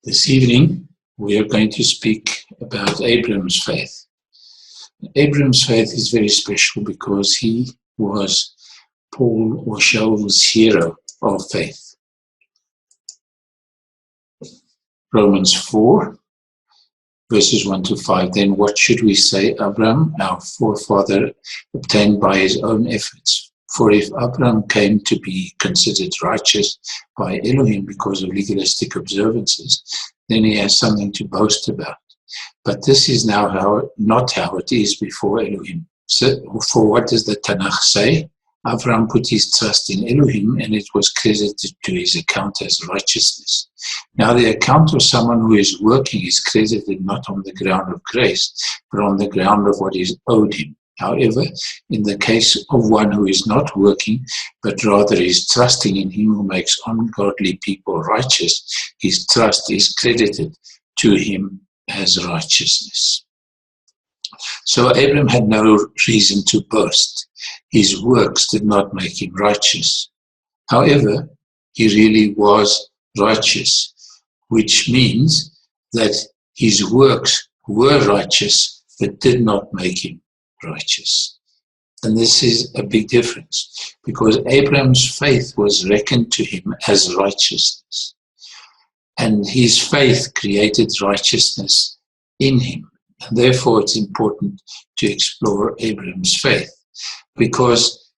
This evening, we are going to speak about Abraham's faith. Abraham's faith is very special because he was Paul or Shaul's hero of faith. Romans 4, verses 1 to 5. Then what should we say? Abraham, our forefather, obtained by his own efforts. For if Abraham came to be considered righteous by Elohim because of legalistic observances, then he has something to boast about. But this is now not how it is before Elohim. So, for what does the Tanakh say? Abraham put his trust in Elohim and it was credited to his account as righteousness. Now the account of someone who is working is credited not on the ground of grace, but on the ground of what is owed him. However, in the case of one who is not working, but rather is trusting in him who makes ungodly people righteous, his trust is credited to him as righteousness. So Abraham had no reason to boast. His works did not make him righteous. However, he really was righteous, which means that his works were righteous, but did not make him righteous. And this is a big difference, because Abraham's faith was reckoned to him as righteousness. And his faith created righteousness in him. And therefore, it's important to explore Abraham's faith, because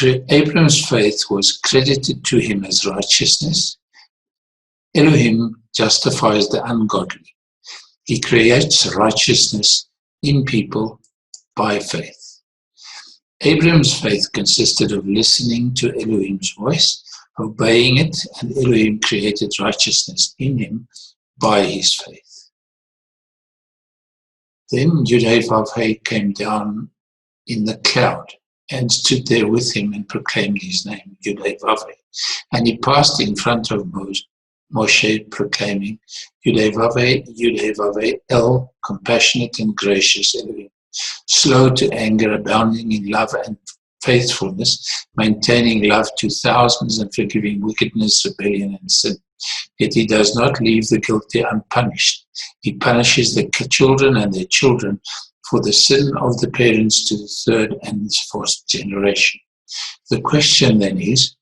Abraham's faith was credited to him as righteousness. Elohim justifies the ungodly. He creates righteousness in people by faith. Abraham's faith consisted of listening to Elohim's voice, obeying it, and Elohim created righteousness in him by his faith. Then Yud-Heh-Vav-Heh came down in the cloud and stood there with him and proclaimed his name, Yud-Heh-Vav-Heh. And he passed in front of Moshe, proclaiming, Yud-Heh-Vav-Heh, Yud-Heh-Vav-Heh, El, compassionate and gracious Elohim, slow to anger, abounding in love and faithfulness, maintaining love to thousands and forgiving wickedness, rebellion, and sin. Yet he does not leave the guilty unpunished. He punishes the children and their children for the sin of the parents to the third and fourth generation. The question then is,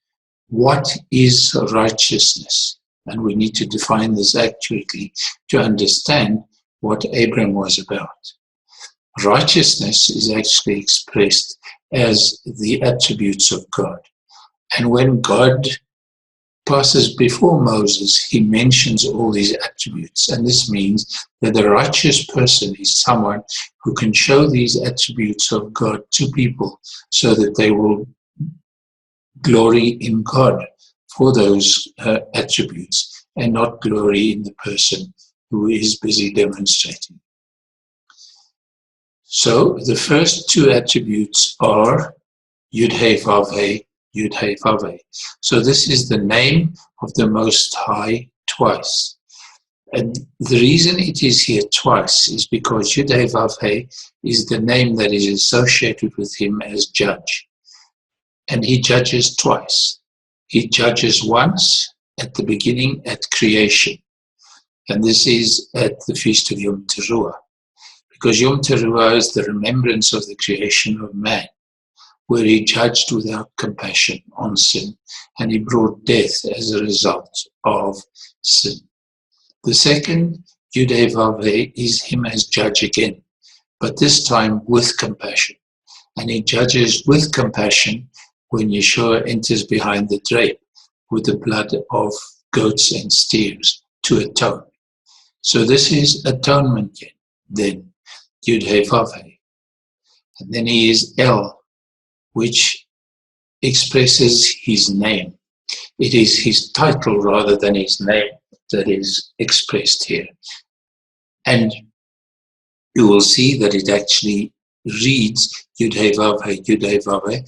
what is righteousness? And we need to define this accurately to understand what Abraham was about. Righteousness is actually expressed as the attributes of God. And when God passes before Moses, he mentions all these attributes. And this means that a righteous person is someone who can show these attributes of God to people so that they will glory in God for those attributes and not glory in the person who is busy demonstrating. So the first two attributes are Yud-Heh-Vav-Heh, Yud-Heh-Vav-Heh. So this is the name of the Most High twice. And the reason it is here twice is because Yud-Heh-Vav-Heh is the name that is associated with him as judge. And he judges twice. He judges once at the beginning at creation. And this is at the Feast of Yom Teruah. Because Yom Teruah is the remembrance of the creation of man, where he judged without compassion on sin, and he brought death as a result of sin. The second, Yud-Heh-Vav-Heh, is him as judge again, but this time with compassion. And he judges with compassion when Yeshua enters behind the drape with the blood of goats and steers to atone. So this is atonement then, Yud-Heh-Vav-Heh. And then he is El, which expresses his name. It is his title rather than his name that is expressed here. And you will see that it actually reads Yud-Heh-Vav-Heh, Yud-Heh-Vav-Heh,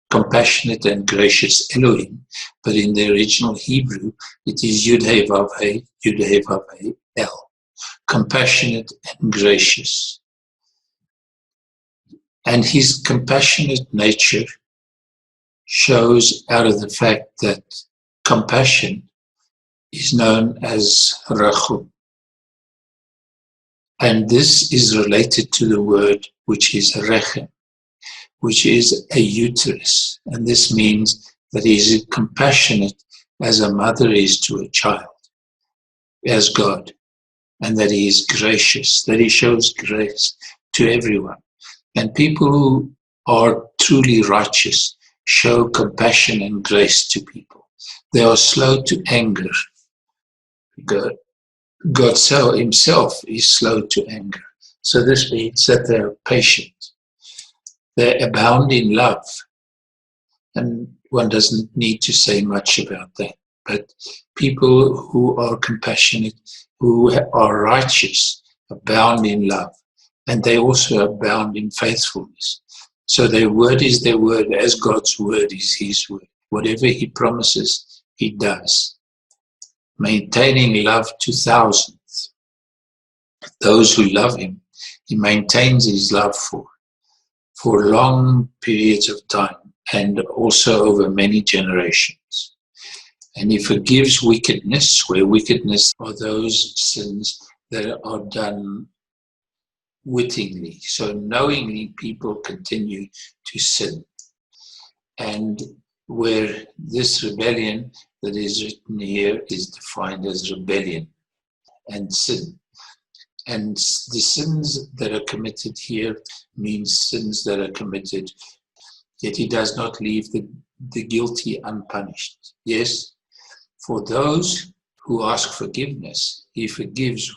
compassionate and gracious Elohim. But in the original Hebrew, it is Yud-Heh-Vav-Heh, Yud-Heh-Vav-Heh, El, compassionate and gracious. And his compassionate nature shows out of the fact that compassion is known as Rachum. And this is related to the word which is Rechem, which is a uterus. And this means that he is compassionate as a mother is to a child, as God, and that he is gracious, that he shows grace to everyone. And people who are truly righteous show compassion and grace to people. They are slow to anger. God himself is slow to anger. So this means that they are patient. They abound in love. And one doesn't need to say much about that. But people who are compassionate, who are righteous, abound in love. And they also abound in faithfulness. So their word is their word, as God's word is his word. Whatever he promises, he does. Maintaining love to thousands. Those who love him, he maintains his love for long periods of time and also over many generations. And he forgives wickedness, where wickedness are those sins that are done wittingly. So knowingly people continue to sin. And where this rebellion that is written here is defined as rebellion and sin. And the sins that are committed here means sins that are committed, yet he does not leave the guilty unpunished. Yes, for those who ask forgiveness, he forgives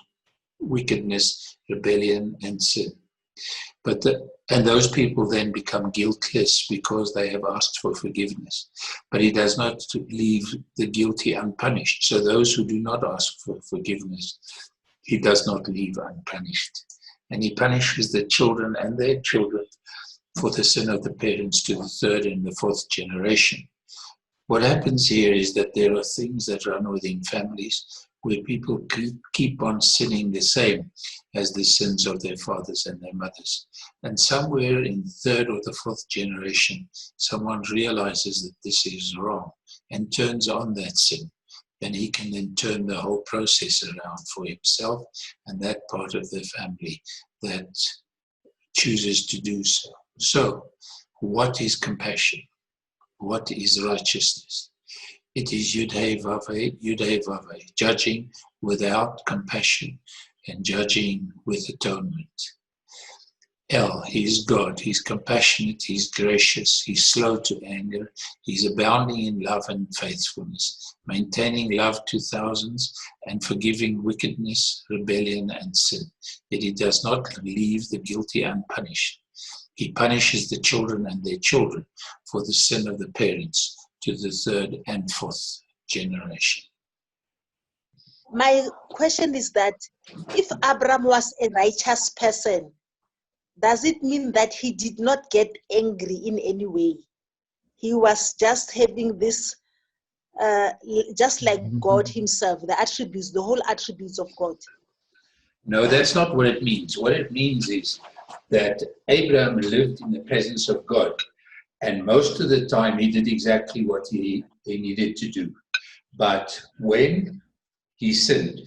wickedness, rebellion, and sin. And those people then become guiltless because they have asked for forgiveness. But he does not leave the guilty unpunished. So those who do not ask for forgiveness, he does not leave unpunished. And he punishes the children and their children for the sin of the parents to the third and the fourth generation. What happens here is that there are things that run within families where people keep on sinning the same as the sins of their fathers and their mothers. And somewhere in the third or the fourth generation, someone realizes that this is wrong and turns on that sin. Then he can then turn the whole process around for himself and that part of the family that chooses to do so. So, what is compassion? What is righteousness? It is Yud-Heh Vav-Heh, judging without compassion and judging with atonement. El, he is God, he's compassionate, he's gracious, he's slow to anger, he's abounding in love and faithfulness, maintaining love to thousands and forgiving wickedness, rebellion, and sin. Yet he does not leave the guilty unpunished. He punishes the children and their children for the sin of the parents to the third and fourth generation. My question is that if Abraham was a righteous person, does it mean that he did not get angry in any way? He was just having this, just like God himself, the attributes, the whole attributes of God. No, that's not what it means. What it means is that Abraham lived in the presence of God, and most of the time he did exactly what he needed to do. But when he sinned,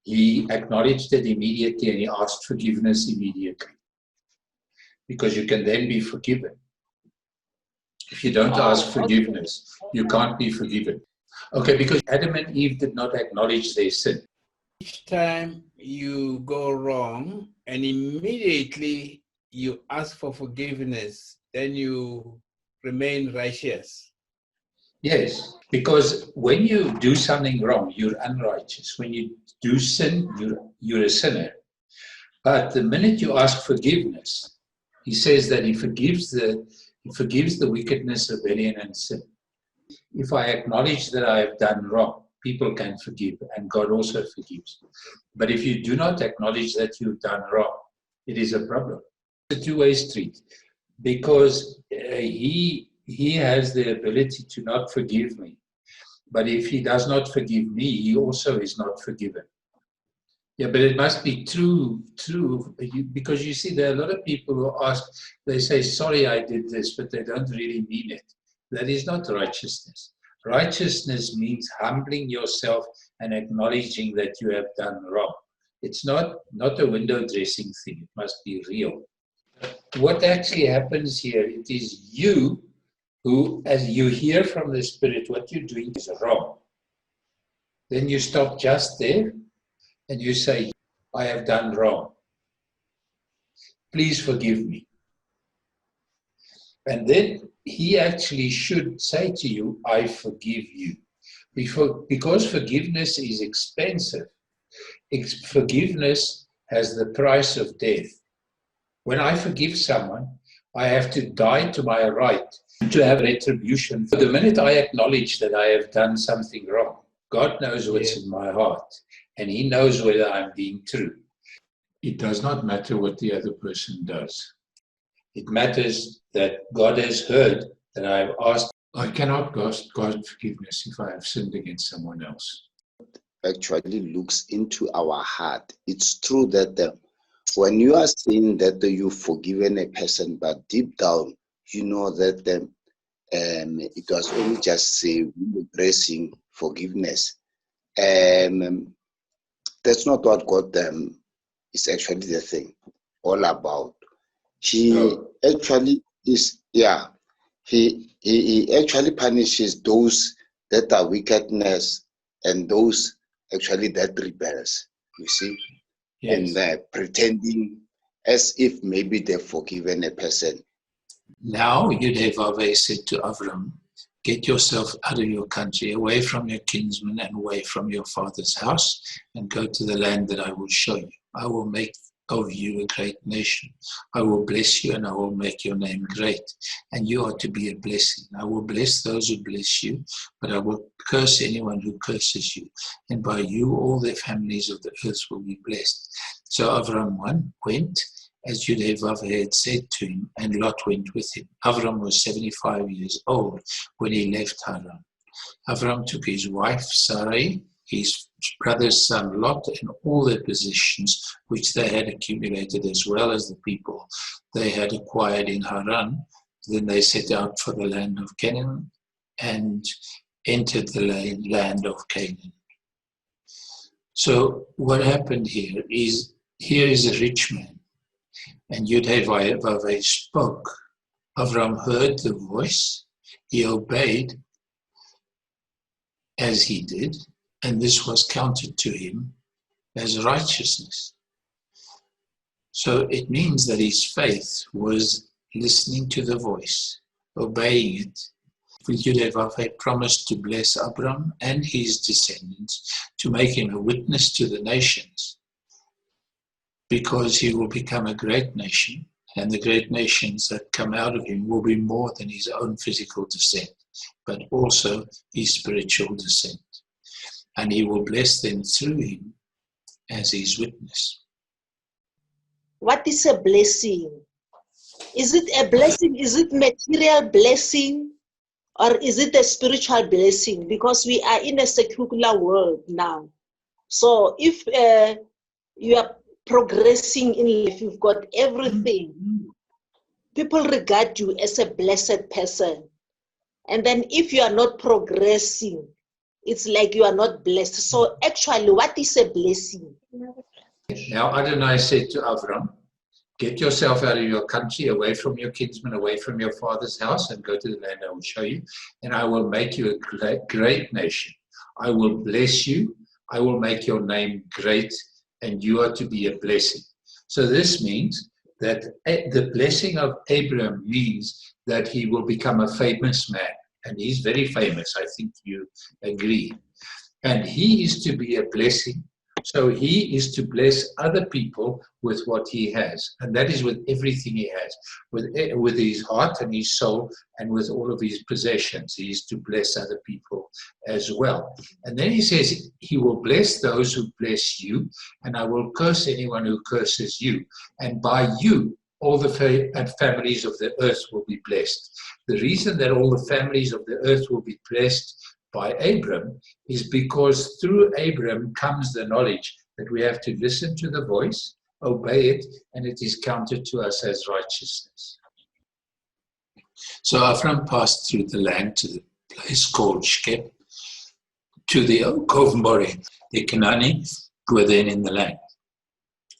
he acknowledged it immediately and he asked forgiveness immediately. Because you can then be forgiven. If you don't ask forgiveness, you can't be forgiven. Okay, because Adam and Eve did not acknowledge their sin. Each time you go wrong and immediately you ask for forgiveness, then you remain righteous. Yes, because when you do something wrong, you're unrighteous. When you do sin, you're a sinner. But the minute you ask forgiveness, he says that he forgives the wickedness, rebellion, and sin. If I acknowledge that I have done wrong, people can forgive, and God also forgives. But if you do not acknowledge that you've done wrong, it is a problem. It's a two-way street, because he has the ability to not forgive me. But if he does not forgive me, he also is not forgiven. Yeah, but it must be true, because you see, there are a lot of people who ask, they say, sorry, I did this, but they don't really mean it. That is not righteousness. Righteousness means humbling yourself and acknowledging that you have done wrong. It's not a window dressing thing. It must be real. What actually happens here, it is you who, as you hear from the Spirit, what you're doing is wrong. Then you stop just there and you say, I have done wrong. Please forgive me. And then he actually should say to you, I forgive you. Because forgiveness is expensive. Forgiveness has the price of death. When I forgive someone, I have to die to my right to have retribution. The minute I acknowledge that I have done something wrong, God knows what's in my heart, and he knows whether I'm being true. It does not matter what the other person does. It matters that God has heard that I have asked. I cannot ask God forgiveness if I have sinned against someone else. Actually looks into our heart. It's true that when you are saying that you've forgiven a person, but deep down, you know that it was only just embracing forgiveness. That's not what God is actually the thing all about. He actually is, he actually punishes those that are wickedness and those actually that rebels, you see, and pretending as if maybe they've forgiven a person. Now Yudhevave said to Avram, get yourself out of your country, away from your kinsmen and away from your father's house, and go to the land that I will show you. I will make of you a great nation. I will bless you and I will make your name great, and you are to be a blessing. I will bless those who bless you, but I will curse anyone who curses you, and by you all the families of the earth will be blessed. So Avram went, as Yudhevave had said to him, and Lot went with him. Avram was 75 years old when he left Haran. Avram took his wife Sarai, his brother's son Lot, and all their possessions which they had accumulated, as well as the people they had acquired in Haran. Then they set out for the land of Canaan and entered the land of Canaan. So what happened here is a rich man, and Yudhevave spoke. Avram heard the voice, he obeyed as he did, and this was counted to him as righteousness. So it means that his faith was listening to the voice, obeying it. Yudhevave promised to bless Abram and his descendants, to make him a witness to the nations, because he will become a great nation, and the great nations that come out of him will be more than his own physical descent, but also his spiritual descent. And he will bless them through him as his witness. What is a blessing? Is it a blessing? Is it material blessing? Or is it a spiritual blessing? Because we are in a secular world now. So if you are progressing in life, you've got everything, people regard you as a blessed person. And then if you are not progressing, it's like you are not blessed. So actually, what is a blessing? Now Adonai said to Avram, get yourself out of your country, away from your kinsmen, away from your father's house, and go to the land I will show you, and I will make you a great nation. I will bless you. I will make your name great, and you are to be a blessing. So this means that the blessing of Abraham means that he will become a famous man. And he's very famous, I think you agree. And he is to be a blessing. So he is to bless other people with what he has. And that is with everything he has, with his heart and his soul and with all of his possessions. He is to bless other people as well. And then he says, he will bless those who bless you, and I will curse anyone who curses you. And by you, all the families of the earth will be blessed. The reason that all the families of the earth will be blessed by Abram is because through Abram comes the knowledge that we have to listen to the voice, obey it, and it is counted to us as righteousness. So Avram passed through the land to place called Shechem, to the oak of Moreh. The Canaani were then in the land.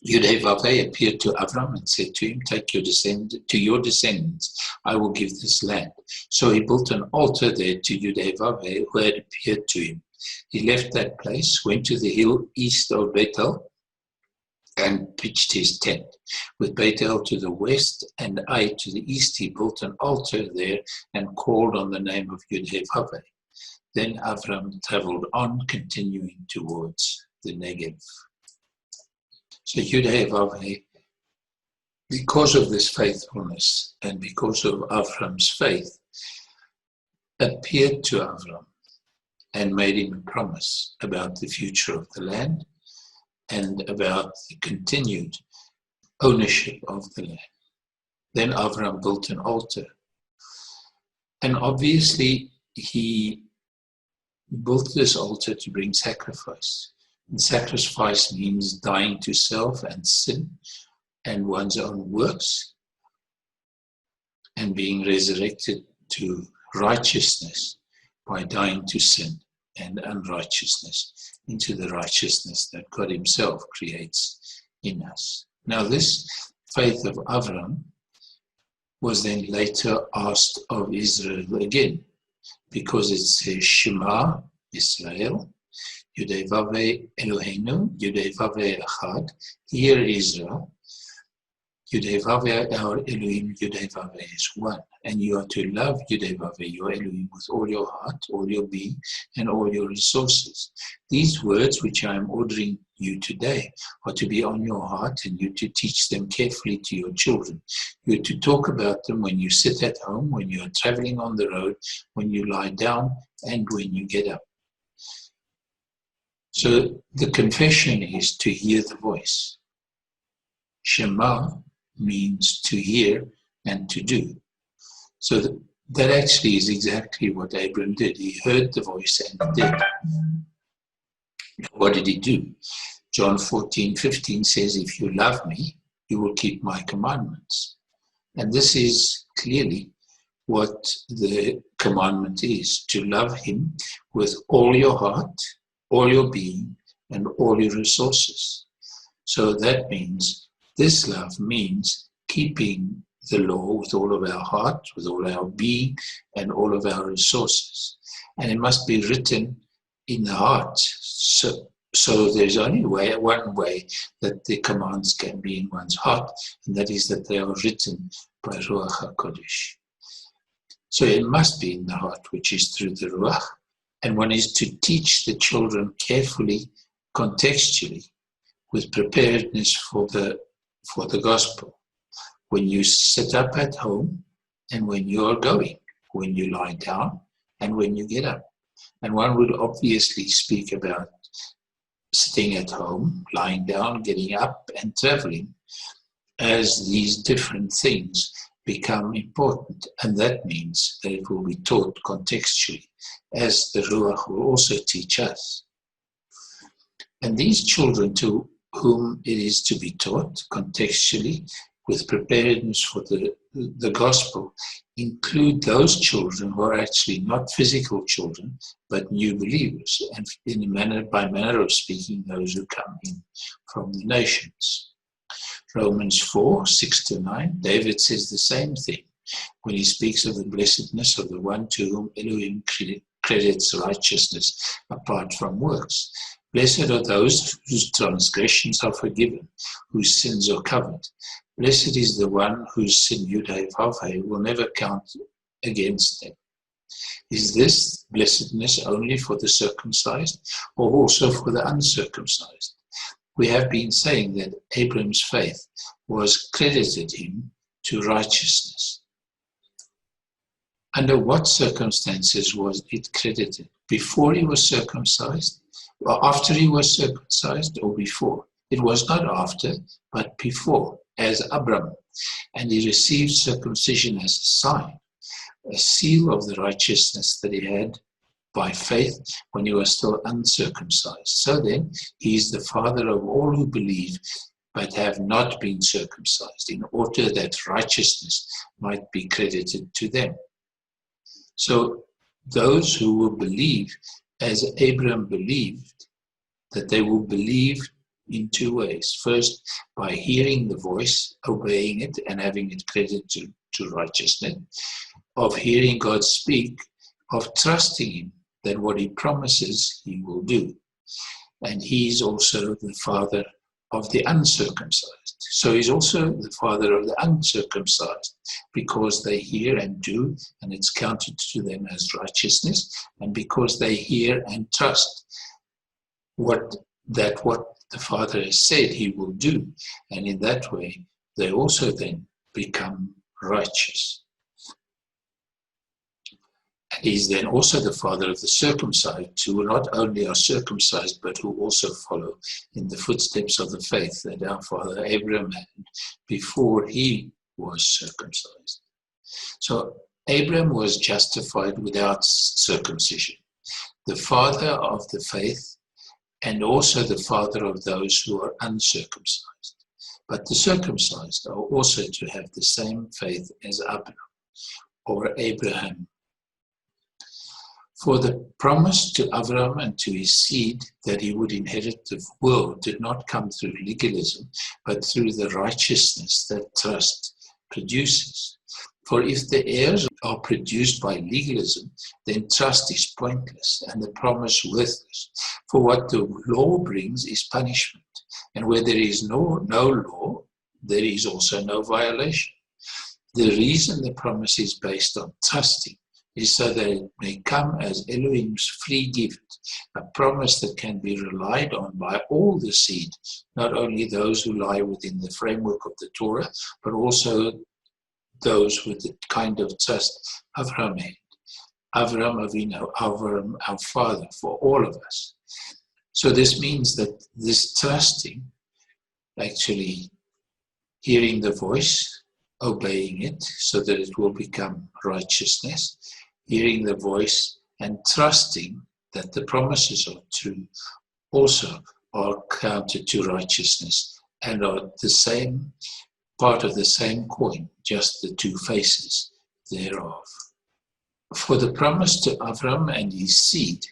Yudhevaveh appeared to Avram and said to him, take your descendants, I will give this land. So he built an altar there to Yudhevaveh, who had appeared to him. He left that place, went to the hill east of Bethel, and pitched his tent. With Bethel to the west and Ai to the east, he built an altar there and called on the name of Yudhevaveh. Then Avram traveled on, continuing towards the Negev. So Yudhevaveh, because of this faithfulness and because of Avram's faith, appeared to Avram and made him a promise about the future of the land and about the continued ownership of the land. Then Avram built an altar. And obviously he built this altar to bring sacrifice. And sacrifice means dying to self and sin and one's own works and being resurrected to righteousness by dying to sin and unrighteousness into the righteousness that God himself creates in us. Now this faith of Avram was then later asked of Israel again, because it says Shema Israel, Yudhevaveh Eloheinu, Yudhevaveh Echad, hear Israel, Yudhevaveh our Elohim, Yudhevaveh is one. And you are to love Yudhevaveh, your Elohim, with all your heart, all your being, and all your resources. These words which I am ordering you today are to be on your heart, and you to teach them carefully to your children. You are to talk about them when you sit at home, when you are traveling on the road, when you lie down, and when you get up. So the confession is to hear the voice. Shema means to hear and to do. So that actually is exactly what Abram did. He heard the voice and did. What did he do? John 14:15 says, if you love me, you will keep my commandments. And this is clearly what the commandment is, to love him with all your heart, all your being, and all your resources. So that means, this love means keeping the law with all of our heart, with all our being, and all of our resources. And it must be written in the heart. So there's only one way that the commands can be in one's heart, and that is that they are written by Ruach HaKodesh. So it must be in the heart, which is through the Ruach, and one is to teach the children carefully, contextually, with preparedness for the gospel. When you sit up at home and when you are going, when you lie down and when you get up. And one would obviously speak about sitting at home, lying down, getting up, and traveling as these different things become important. And that means that it will be taught contextually, as the Ruach will also teach us. And these children to whom it is to be taught contextually with preparedness for the gospel include those children who are actually not physical children, but new believers, and by manner of speaking, those who come in from the nations. Romans 4:6-9, David says the same thing when he speaks of the blessedness of the one to whom Elohim credits righteousness apart from works. Blessed are those whose transgressions are forgiven, whose sins are covered. Blessed is the one whose sin Yudhevaveh will never count against them. Is this blessedness only for the circumcised, or also for the uncircumcised? We have been saying that Abram's faith was credited him to righteousness. Under what circumstances was it credited? Before he was circumcised, or after he was circumcised, or before? It was not after, but before, as Abram. And he received circumcision as a sign, a seal of the righteousness that he had by faith when he was still uncircumcised. So then, he is the father of all who believe, but have not been circumcised, in order that righteousness might be credited to them. So those who will believe as Abraham believed, that they will believe in two ways. First, by hearing the voice, obeying it, and having it credited to righteousness, of hearing God speak, of trusting him that what he promises he will do. And he's also the father of the uncircumcised. So he's also the father of the uncircumcised, because they hear and do, and it's counted to them as righteousness, and because they hear and trust what the Father has said he will do, and in that way they also then become righteous. And he's then also the father of the circumcised, who not only are circumcised, but who also follow in the footsteps of the faith that our father Abraham had before he was circumcised. So Abraham was justified without circumcision, the father of the faith, and also the father of those who are uncircumcised. But the circumcised are also to have the same faith as Abraham, or Abraham. For the promise to Abraham and to his seed that he would inherit the world did not come through legalism, but through the righteousness that trust produces. For if the heirs are produced by legalism, then trust is pointless and the promise worthless. For what the law brings is punishment, and where there is no law, there is also no violation. The reason the promise is based on trusting is so that it may come as Elohim's free gift, a promise that can be relied on by all the seed, not only those who lie within the framework of the Torah, but also those with the kind of trust Avraham had. Avraham Avinu, Avraham, our father, for all of us. So this means that this trusting, actually hearing the voice, obeying it, so that it will become righteousness, hearing the voice and trusting that the promises are true, also are counted to righteousness and are the same part of the same coin, just the two faces thereof. For the promise to Avram and his seed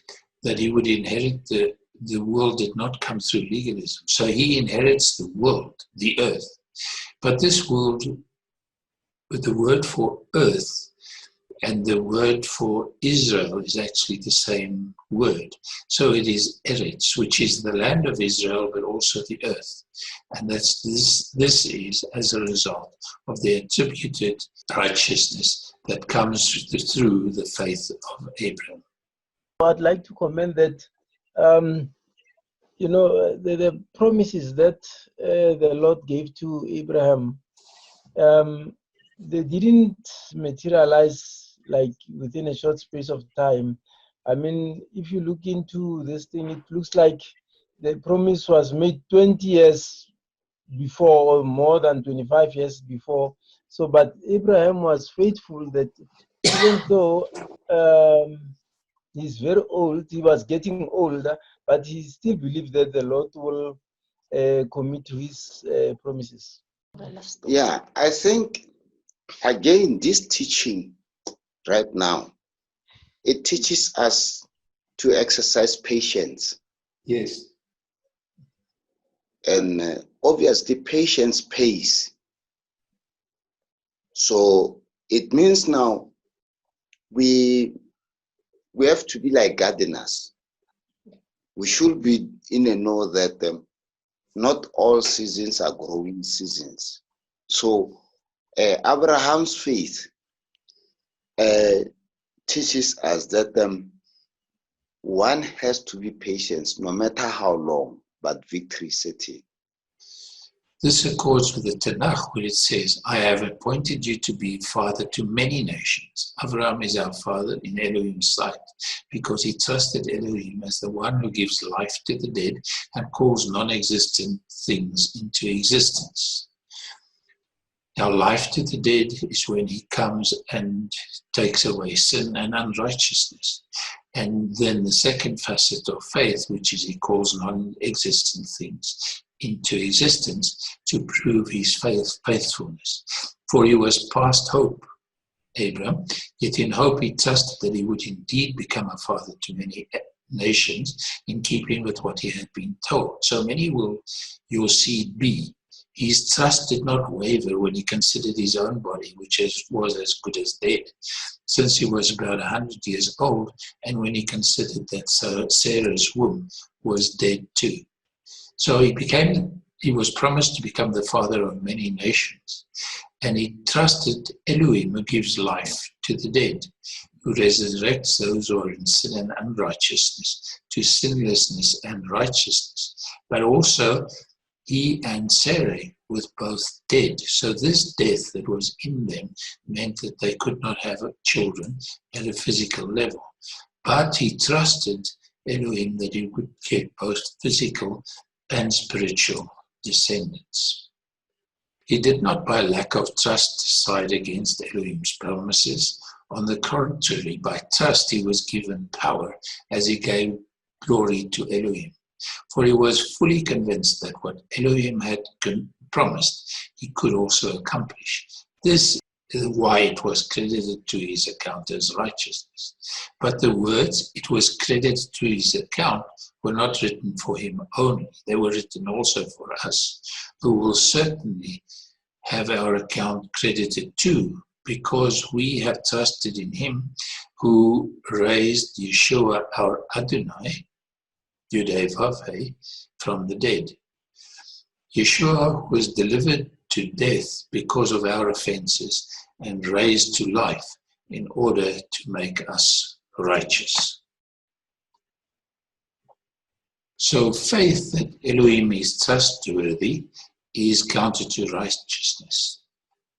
that he would inherit the world did not come through legalism. So he inherits the world, the earth. But this world, with the word for earth and the word for Israel is actually the same word. So it is Eretz, which is the land of Israel, but also the earth. And that's this is as a result of the attributed righteousness that comes through the faith of Abraham. I'd like to comment that, the promises that the Lord gave to Abraham, they didn't materialize like within a short space of time. I mean, if you look into this thing, it looks like the promise was made 20 years before, or more than 25 years before. So, but Abraham was faithful that even though he's very old, he was getting older, but he still believed that the Lord will commit to his promises. Yeah, I think, again, this teaching right now, it teaches us to exercise patience. Yes. And obviously, patience pays. So it means now we have to be like gardeners. We should be in a know that not all seasons are growing seasons. So Abraham's faith teaches us that one has to be patient no matter how long, but victory is certain. This accords with the Tanakh, where it says, I have appointed you to be father to many nations. Abraham is our father in Elohim's sight, because he trusted Elohim as the one who gives life to the dead and calls non-existent things into existence. Now, life to the dead is when he comes and takes away sin and unrighteousness. And then the second facet of faith, which is he calls non-existent things into existence to prove his faithfulness. For he was past hope Abram, yet in hope he trusted that he would indeed become a father to many nations in keeping with what he had been told. So many will your seed be. His trust did not waver when he considered his own body, which was as good as dead, since he was about 100 years old, and when he considered that Sarah's womb was dead too. So he was promised to become the father of many nations, and he trusted Elohim, who gives life to the dead, who resurrects those who are in sin and unrighteousness to sinlessness and righteousness. But also he and Sarai were both dead. So this death that was in them meant that they could not have children at a physical level. But he trusted Elohim that he would get both physical and spiritual descendants. He did not, by lack of trust, side against Elohim's promises. On the contrary, by trust he was given power as he gave glory to Elohim. For he was fully convinced that what Elohim had promised, he could also accomplish. This is why it was credited to his account as righteousness. But the words, "it was credited to his account," were not written for him only. They were written also for us, who will certainly have our account credited too, because we have trusted in him who raised Yeshua our Adonai, Yud-Heh-Vav-Heh, from the dead. Yeshua was delivered to death because of our offenses and raised to life in order to make us righteous. So faith that Elohim is trustworthy is counter to righteousness.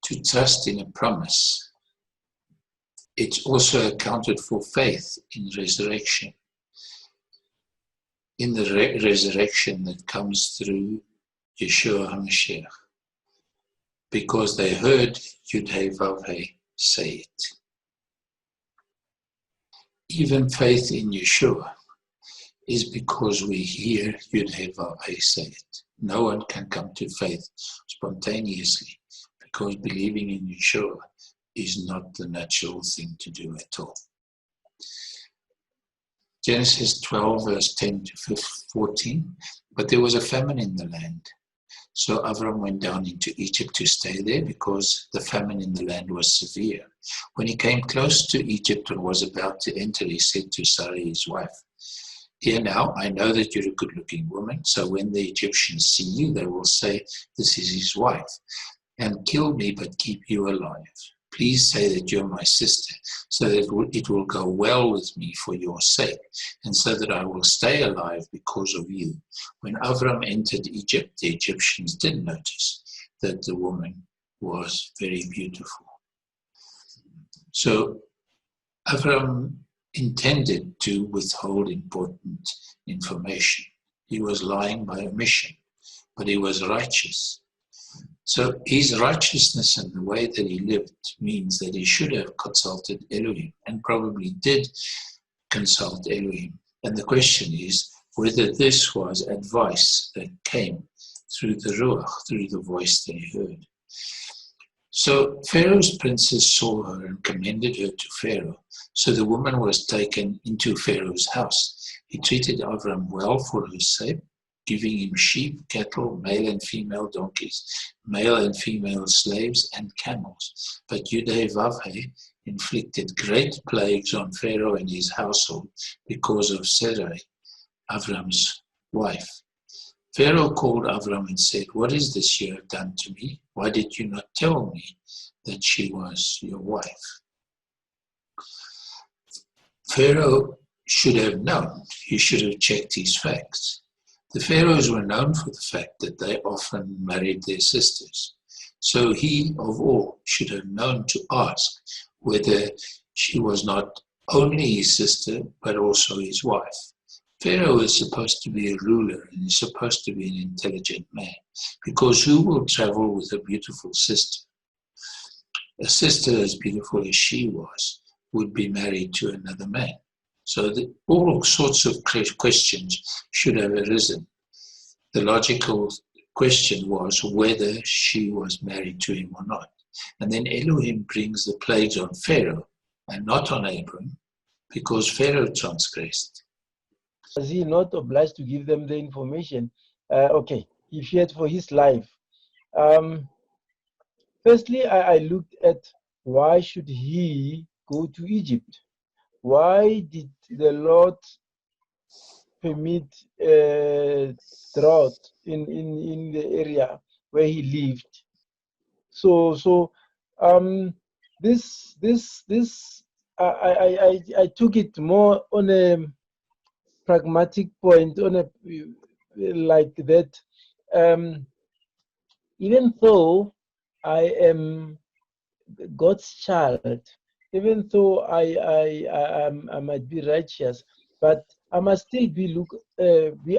To trust in a promise, it's also accounted for faith in resurrection. In the resurrection that comes through Yeshua HaMashiach, because they heard Yud-Heh-Vav-Heh say it. Even faith in Yeshua is because we hear Yud-Heh-Vav-Heh say it. No one can come to faith spontaneously, because believing in Yeshua is not the natural thing to do at all. Genesis 12, verse 10 to 14. But there was a famine in the land. So Avram went down into Egypt to stay there, because the famine in the land was severe. When he came close to Egypt and was about to enter, he said to Sarai, his wife, "Here now, I know that you're a good-looking woman, so when the Egyptians see you, they will say, 'This is his wife,' and kill me but keep you alive. Please say that you're my sister, so that it will go well with me for your sake, and so that I will stay alive because of you." When Avram entered Egypt, the Egyptians did notice that the woman was very beautiful. So Avram intended to withhold important information. He was lying by omission, but he was righteous. So his righteousness and the way that he lived means that he should have consulted Elohim, and probably did consult Elohim. And the question is whether this was advice that came through the Ruach, through the voice that he heard. So Pharaoh's princes saw her and commended her to Pharaoh. So the woman was taken into Pharaoh's house. He treated Avram well for her sake, giving him sheep, cattle, male and female donkeys, male and female slaves, and camels. But Yud-Heh-Vav-Heh inflicted great plagues on Pharaoh and his household because of Sarai, Avram's wife. Pharaoh called Avram and said, "What is this you have done to me? Why did you not tell me that she was your wife?" Pharaoh should have known. He should have checked his facts. The Pharaohs were known for the fact that they often married their sisters. So he, of all, should have known to ask whether she was not only his sister, but also his wife. Pharaoh is supposed to be a ruler, and is supposed to be an intelligent man, because who will travel with a beautiful sister? A sister as beautiful as she was would be married to another man. So all sorts of questions should have arisen. The logical question was whether she was married to him or not. And then Elohim brings the plagues on Pharaoh and not on Abram, because Pharaoh transgressed. Was he not obliged to give them the information? Okay, he feared for his life. Firstly, I looked at why should he go to Egypt? Why did the Lord permit drought in the area where he lived? So I took it more on a pragmatic point, on a like that. Even though I am God's child, even though I might be righteous, but I must still be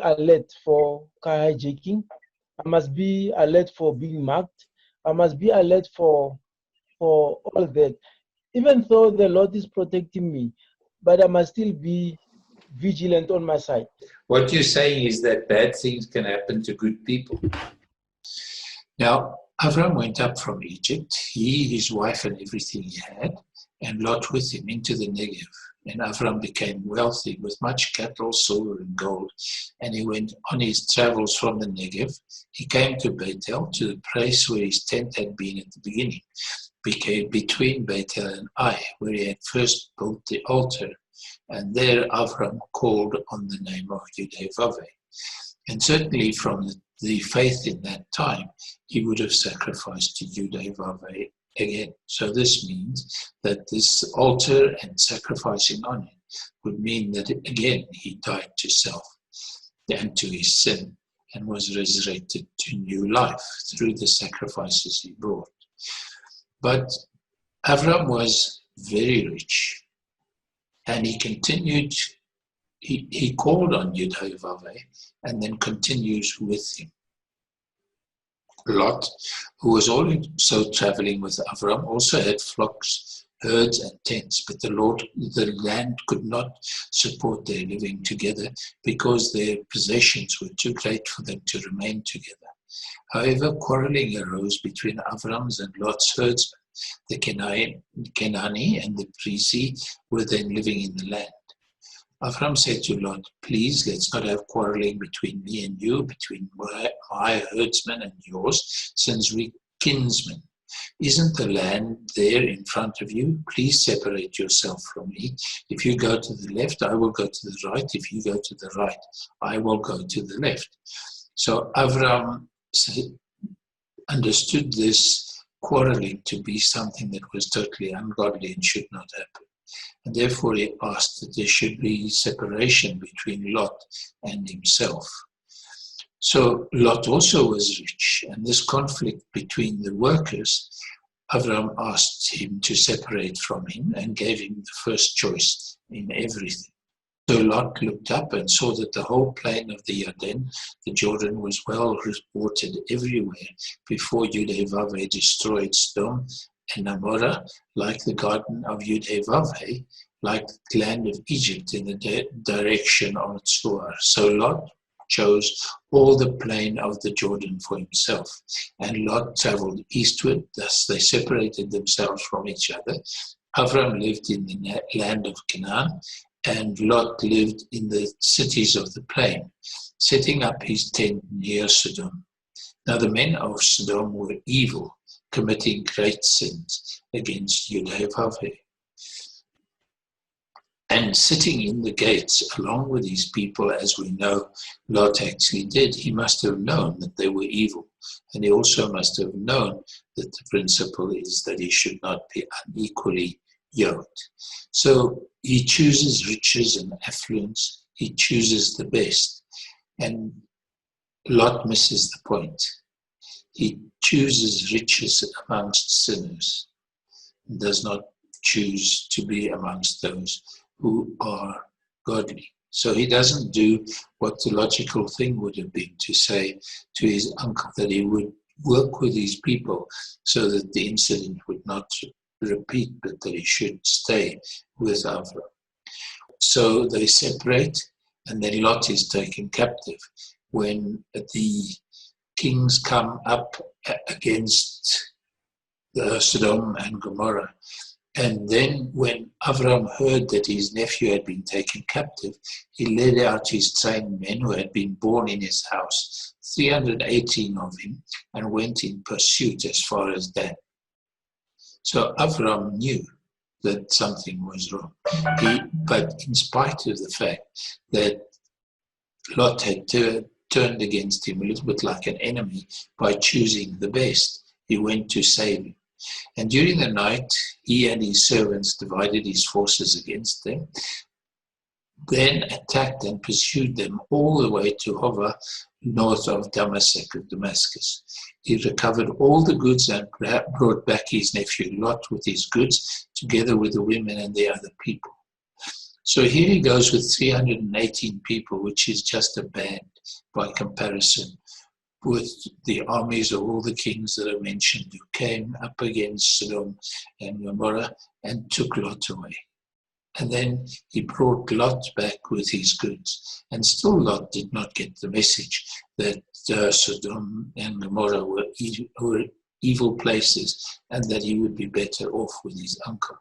alert for car hijacking. I must be alert for being marked. I must be alert for all that. Even though the Lord is protecting me, but I must still be vigilant on my side. What you're saying is that bad things can happen to good people. Now, Avram went up from Egypt, he, his wife, and everything he had, and Lot with him into the Negev. And Avram became wealthy with much cattle, silver, and gold. And he went on his travels from the Negev. He came to Bethel, to the place where his tent had been at the beginning, between Bethel and Ai, where he had first built the altar. And there Avram called on the name of Yudhevaveh. And certainly from the faith in that time, he would have sacrificed to Yudhevaveh again. So this means that this altar and sacrificing on it would mean that again he died to self and to his sin and was resurrected to new life through the sacrifices he brought. But Avram was very rich, and he continued, he called on Yudhevaveh and then continues with him. Lot, who was also traveling with Avram, also had flocks, herds, and tents, but the land could not support their living together because their possessions were too great for them to remain together. However, quarreling arose between Avram's and Lot's herdsmen. The Kenani and the Perizi were then living in the land. Avram said to Lot, please, let's not have quarreling between me and you, between my herdsmen and yours, since we kinsmen. Isn't the land there in front of you? Please separate yourself from me. If you go to the left, I will go to the right. If you go to the right, I will go to the left. So Avram understood this quarreling to be something that was totally ungodly and should not happen. And therefore he asked that there should be separation between Lot and himself. So Lot also was rich, and this conflict between the workers, Avram asked him to separate from him and gave him the first choice in everything. So Lot looked up and saw that the whole plain of the Yarden, the Jordan, was well watered everywhere before Yudhevaveh destroyed Sodom and Amorah, like the garden of Yudhevaveh, like the land of Egypt in the direction of Tzoar. So Lot chose all the plain of the Jordan for himself, and Lot traveled eastward. Thus they separated themselves from each other. Avram lived in the land of Canaan, and Lot lived in the cities of the plain, setting up his tent near Sodom. Now the men of Sodom were evil, committing great sins against Yudhevaveh. And sitting in the gates along with these people, as we know Lot actually did, he must have known that they were evil. And he also must have known that the principle is that he should not be unequally yoked. So he chooses riches and affluence. He chooses the best. And Lot misses the point. He chooses riches amongst sinners, and does not choose to be amongst those who are godly. So he doesn't do what the logical thing would have been to say to his uncle that he would work with these people so that the incident would not repeat, but that he should stay with Avram. So they separate, and then Lot is taken captive. When the kings come up against Sodom and Gomorrah. And then when Avram heard that his nephew had been taken captive, he led out his trained men who had been born in his house, 318 of him, and went in pursuit as far as Dan. So Avram knew that something was wrong. But in spite of the fact that Lot had turned against him a little bit like an enemy by choosing the best, he went to save him. And during the night, he and his servants divided his forces against them, then attacked and pursued them all the way to Hova, north of Damascus. He recovered all the goods and brought back his nephew Lot with his goods, together with the women and the other people. So here he goes with 318 people, which is just a band by comparison with the armies of all the kings that are mentioned who came up against Sodom and Gomorrah and took Lot away. And then he brought Lot back with his goods. And still Lot did not get the message that Sodom and Gomorrah were evil places and that he would be better off with his uncle.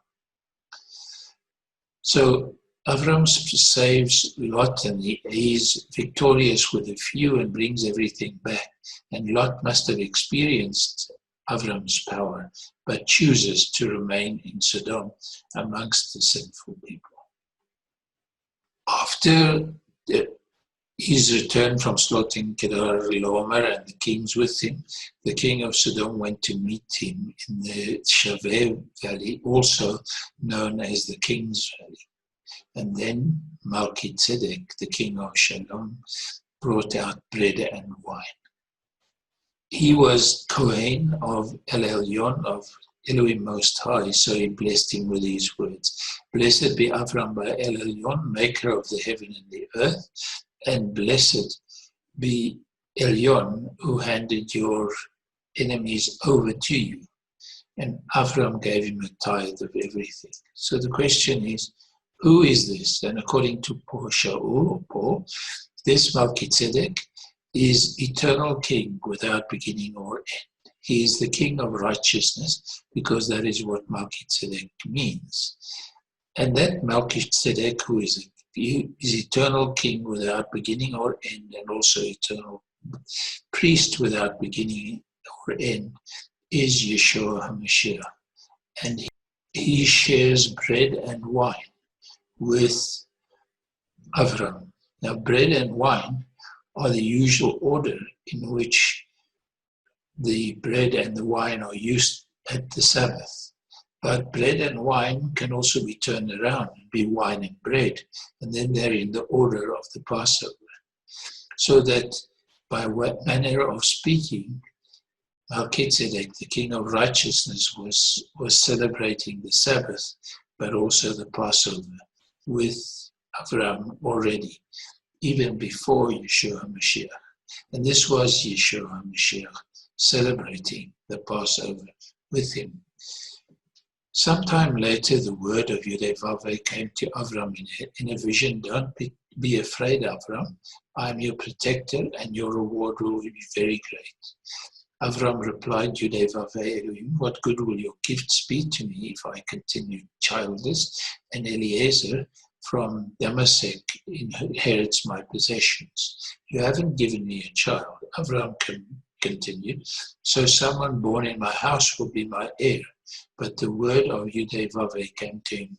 So Avram saves Lot, and he is victorious with a few and brings everything back. And Lot must have experienced Avram's power, but chooses to remain in Sodom amongst the sinful people. After his return from slaughtering Kedar-Laomer and the kings with him, the king of Sodom went to meet him in the Shaveh Valley, also known as the King's Valley. And then Melchizedek, the king of Shalom, brought out bread and wine. He was Kohen of El Elyon, of Elohim Most High, so he blessed him with these words. Blessed be Avram by El Elyon, maker of the heaven and the earth, and blessed be Elyon, who handed your enemies over to you. And Avram gave him a tithe of everything. So the question is, who is this? And according to Paul, this Melchizedek is eternal king without beginning or end. He is the king of righteousness, because that is what Melchizedek means. And that Melchizedek, who is eternal king without beginning or end, and also eternal priest without beginning or end, is Yeshua HaMashiach. And he shares bread and wine with Avram. Now, bread and wine are the usual order in which the bread and the wine are used at the Sabbath. But bread and wine can also be turned around and be wine and bread, and then they're in the order of the Passover. So that by what manner of speaking, Melchizedek, the king of righteousness, was celebrating the Sabbath, but also the Passover with Avram already, even before Yeshua HaMashiach. And this was Yeshua HaMashiach celebrating the Passover with him. Sometime later, the word of Yudevaveh came to Avram in a vision. Don't be afraid, Avram. I am your protector, and your reward will be very great. Avram replied, Yudevaveh Elohim, what good will your gifts be to me if I continue childless, and Eliezer from Damascus inherits my possessions? You haven't given me a child. Avram continued, so someone born in my house will be my heir. But the word of Yudevaveh came to him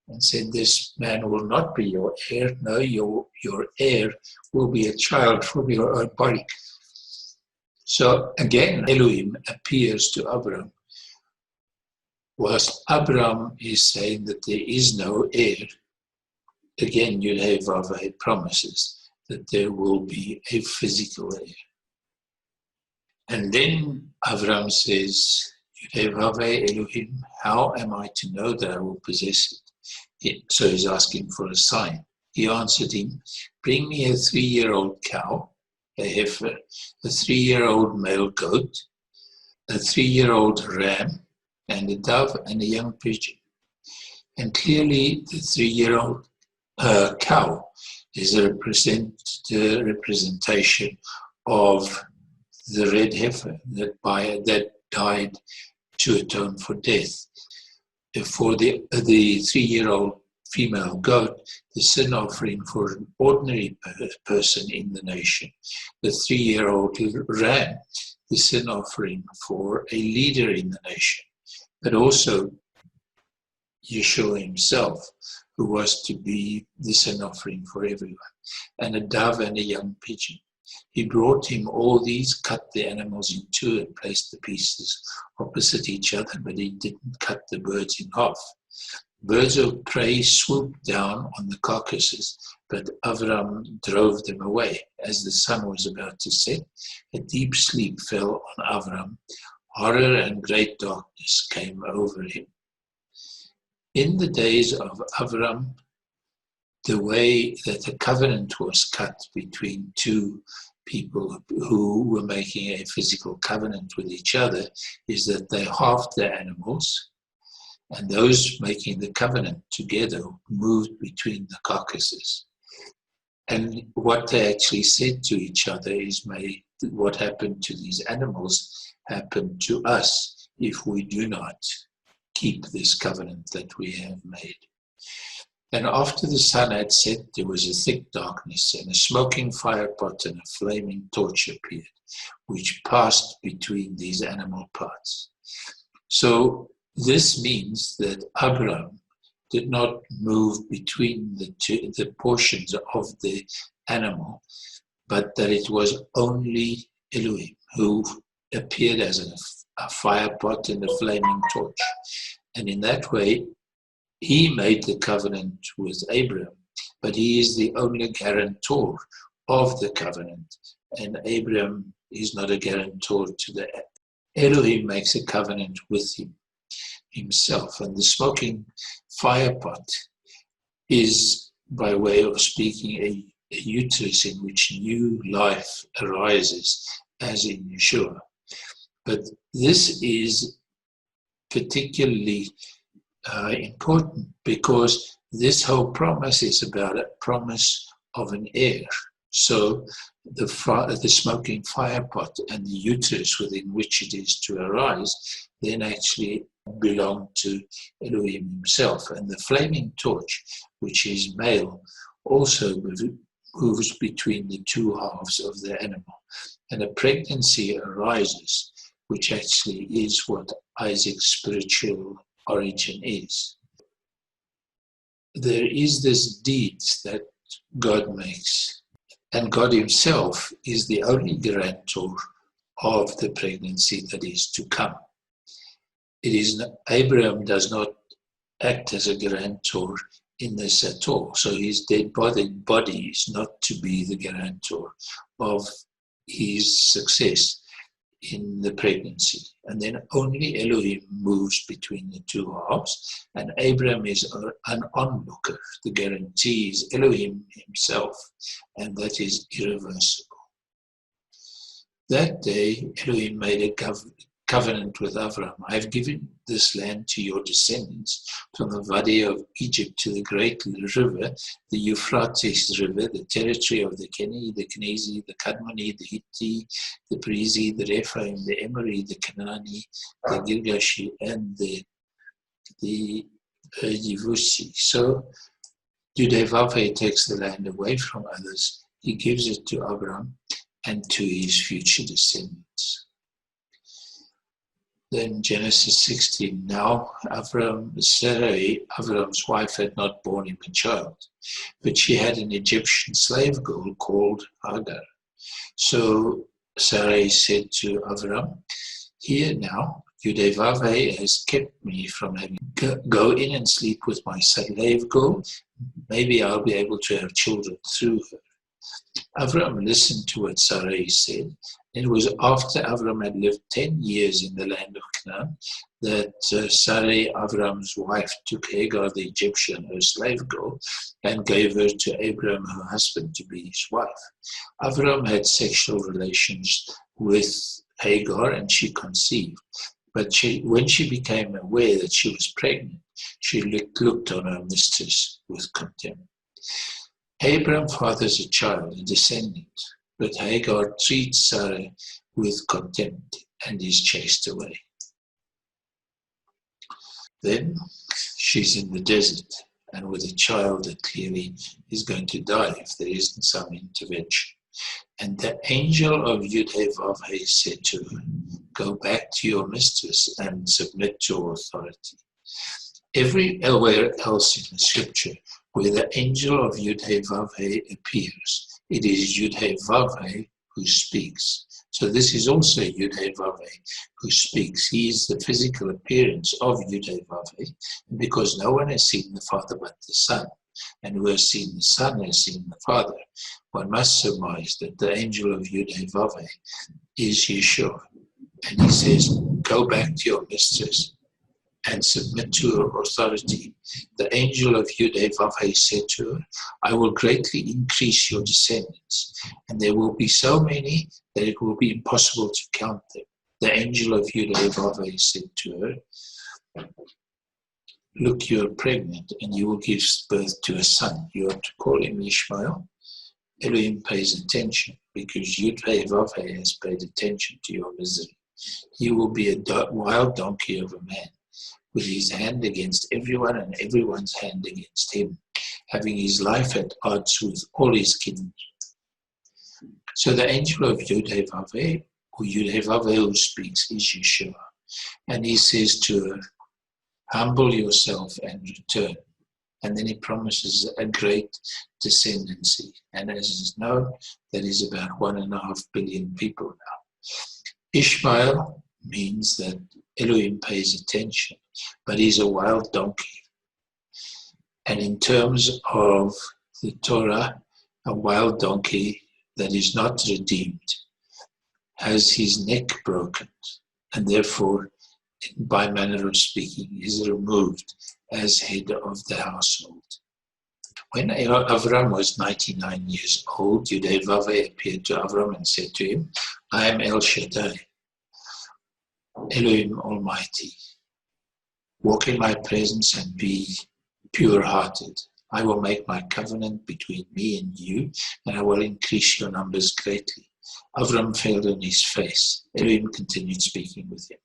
and said, this man will not be your heir. No, your heir will be a child from your own body. So again, Elohim appears to Abram. Whilst Abram is saying that there is no heir, again, Yudevaveh promises that there will be a physical heir. And then Avram says, Yudevaveh Elohim, how am I to know that I will possess it? So he's asking for a sign. He answered him, bring me a 3-year-old cow, a heifer, a 3-year-old male goat, a 3-year-old ram, and a dove and a young pigeon. And clearly the 3-year-old cow is a representation of the red heifer that died to atone for death. For the 3-year-old female goat, the sin offering for an ordinary person in the nation. The 3-year-old ram, the sin offering for a leader in the nation. But also Yeshua himself, who was to be the sin offering for everyone, and a dove and a young pigeon. He brought him all these, cut the animals in two, and placed the pieces opposite each other, but he didn't cut the birds in half. Birds of prey swooped down on the carcasses, but Avram drove them away. As the sun was about to set, a deep sleep fell on Avram. Horror and great darkness came over him. In the days of Avram, the way that the covenant was cut between two people who were making a physical covenant with each other is that they halved their animals, and those making the covenant together moved between the carcasses. And what they actually said to each other is, may what happened to these animals happen to us if we do not keep this covenant that we have made. And after the sun had set, there was a thick darkness, and a smoking firepot and a flaming torch appeared, which passed between these animal parts. So this means that Abraham did not move between the portions of the animal, but that it was only Elohim who appeared as a firepot and a flaming torch. And in that way, he made the covenant with Abraham, but he is the only guarantor of the covenant. And Abraham is not a guarantor to the Elohim makes a covenant with himself. And the smoking firepot is, by way of speaking, a uterus in which new life arises, as in Yeshua. But this is particularly important because this whole promise is about a promise of an heir. So the smoking firepot and the uterus within which it is to arise then actually belong to Elohim himself. And the flaming torch, which is male, also moves between the two halves of the animal. And a pregnancy arises, which actually is what Isaac's spiritual origin is. There is this deed that God makes, and God himself is the only guarantor of the pregnancy that is to come. Abraham does not act as a guarantor in this at all, so his dead body is not to be the guarantor of his success in the pregnancy. And then only Elohim moves between the two halves, and Abraham is an onlooker. The guarantee is Elohim himself, and that is irreversible. That day, Elohim made a covenant with Avram. I have given this land to your descendants, from the Valley of Egypt to the great river, the Euphrates River, the territory of the Keni, the Kenezi, the Kadmoni, the Hitti, the Perizi, the Rephaim, the Emori, the Canaani, the Girgashi, and the Yevusi. So Yudevave takes the land away from others. He gives it to Abraham and to his future descendants. Then Genesis 16, now Sarai, Avram's wife, had not borne him a child, but she had an Egyptian slave girl called Hagar. So Sarai said to Avram, here now, Yudevave has kept me from having go in and sleep with my slave girl. Maybe I'll be able to have children through her. Avram listened to what Sarai said. It was after Avram had lived 10 years in the land of Canaan that Sarai, Avram's wife, took Hagar the Egyptian, her slave girl, and gave her to Abram, her husband, to be his wife. Avram had sexual relations with Hagar and she conceived. But when she became aware that she was pregnant, she looked on her mistress with contempt. Abram fathers a child, a descendant, but Hagar treats Sarah with contempt and is chased away. Then she's in the desert and with a child that clearly is going to die if there isn't some intervention. And the angel of Yud-Heh-Vav-Heh said to her, go back to your mistress and submit to authority. Everywhere else in the scripture where the angel of Yud-Heh-Vav-Heh appears, it is Yud-Heh-Vav-Heh who speaks. So this is also Yud-Heh-Vav-Heh who speaks. He is the physical appearance of Yud-Heh-Vav-Heh, because no one has seen the Father but the Son, and who has seen the Son has seen the Father. One must surmise that the angel of Yud-Heh-Vav-Heh is Yeshua. And he says, go back to your mistress and submit to her authority. The angel of Yud-Heh-Vav-Heh said to her, I will greatly increase your descendants, and there will be so many that it will be impossible to count them. The angel of Yud-Heh-Vav-Heh said to her, look, you are pregnant, and you will give birth to a son. You are to call him Ishmael. Elohim pays attention, because Yud-Heh-Vav-Heh has paid attention to your misery. He will be a wild donkey of a man, with his hand against everyone and everyone's hand against him, having his life at odds with all his kin. So the angel of Yud-Heh-Vav-Heh, or Yud-Heh-Vav-Heh who speaks, is Yeshua. And he says to her, humble yourself and return. And then he promises a great descendancy. And as is known, that is about 1.5 billion people now. Ishmael means that Elohim pays attention, but he's a wild donkey. And in terms of the Torah, a wild donkey that is not redeemed has his neck broken, and therefore, by manner of speaking, is removed as head of the household. When Avram was 99 years old, Yud-Heh-Vav-Heh appeared to Avram and said to him, I am El Shaddai, Elohim Almighty. Walk in my presence and be pure-hearted. I will make my covenant between me and you, and I will increase your numbers greatly. Avram fell on his face. Elohim continued speaking with him.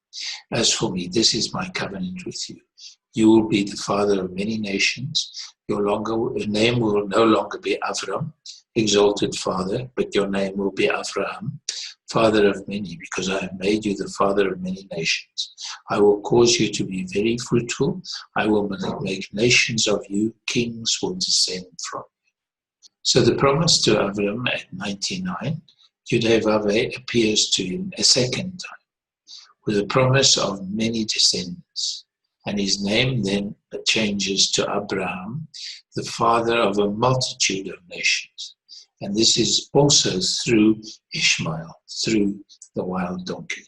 As for me, this is my covenant with you. You will be the father of many nations. Your name will no longer be Avram, exalted father, but your name will be Avraham, father of many, because I have made you the father of many nations. I will cause you to be very fruitful. I will make nations of you. Kings will descend from you. So the promise to Avram at 99, Yud-Heh-Vav-Heh appears to him a second time, with a promise of many descendants. And his name then changes to Abraham, the father of a multitude of nations. And this is also through Ishmael, through the wild donkey.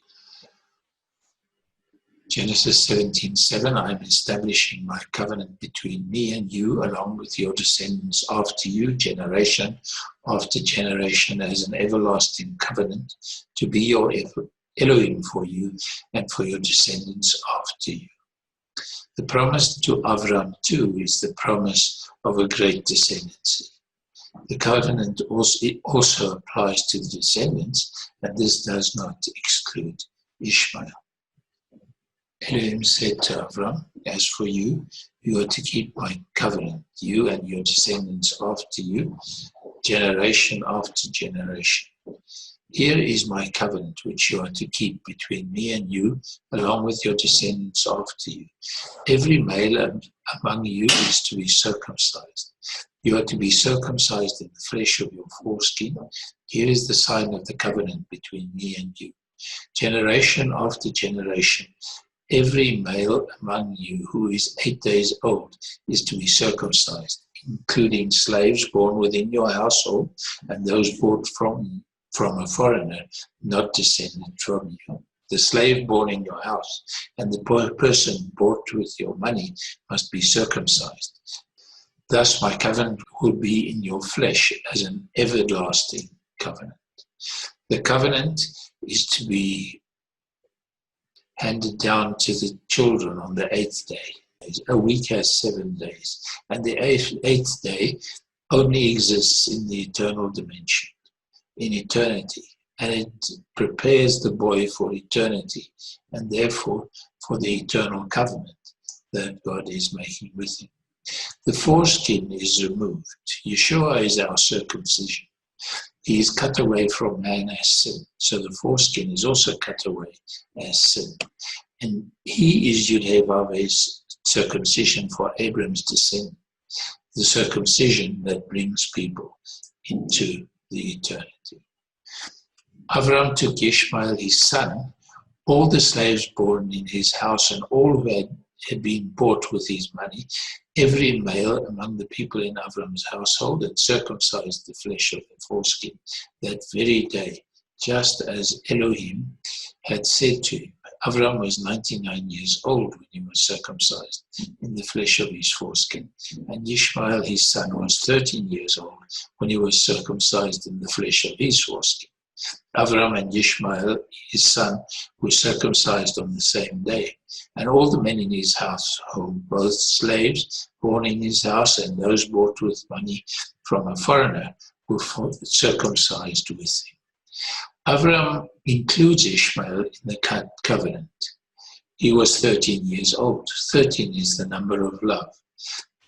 Genesis 17:7, I am establishing my covenant between me and you, along with your descendants after you, generation after generation, as an everlasting covenant, to be your Elohim for you and for your descendants after you. The promise to Avram too is the promise of a great descendancy. The covenant also applies to the descendants, and this does not exclude Ishmael. Elohim said to Avram, as for you, you are to keep my covenant, you and your descendants after you, generation after generation. Here is my covenant which you are to keep between me and you, along with your descendants after you. Every male among you is to be circumcised. You are to be circumcised in the flesh of your foreskin. Here is the sign of the covenant between me and you. Generation after generation, every male among you who is 8 days old is to be circumcised, including slaves born within your household and those bought from a foreigner, not descended from you. The slave born in your house and the person bought with your money must be circumcised. Thus my covenant will be in your flesh as an everlasting covenant. The covenant is to be handed down to the children on the 8th day. A week has 7 days, and the 8th day only exists in the eternal dimension, in eternity, and it prepares the boy for eternity, and therefore for the eternal covenant. that God is making with him. The foreskin is removed. Yeshua is our circumcision. He is cut away from man as sin. So the foreskin is also cut away as sin. And he is Yud-Heh-Vav-Heh's circumcision for Abram's descent, the circumcision that brings people into the eternity. Avram took Ishmael, his son, all the slaves born in his house and all who had been bought with his money, every male among the people in Avram's household, and circumcised the flesh of the foreskin that very day, just as Elohim had said to him. Avram was 99 years old when he was circumcised in the flesh of his foreskin, and Ishmael his son was 13 years old when he was circumcised in the flesh of his foreskin. Avram and Ishmael his son were circumcised on the same day, and all the men in his household, both slaves born in his house and those bought with money from a foreigner, were circumcised with him. Avram includes Ishmael in the covenant. He was 13 years old. 13 is the number of love,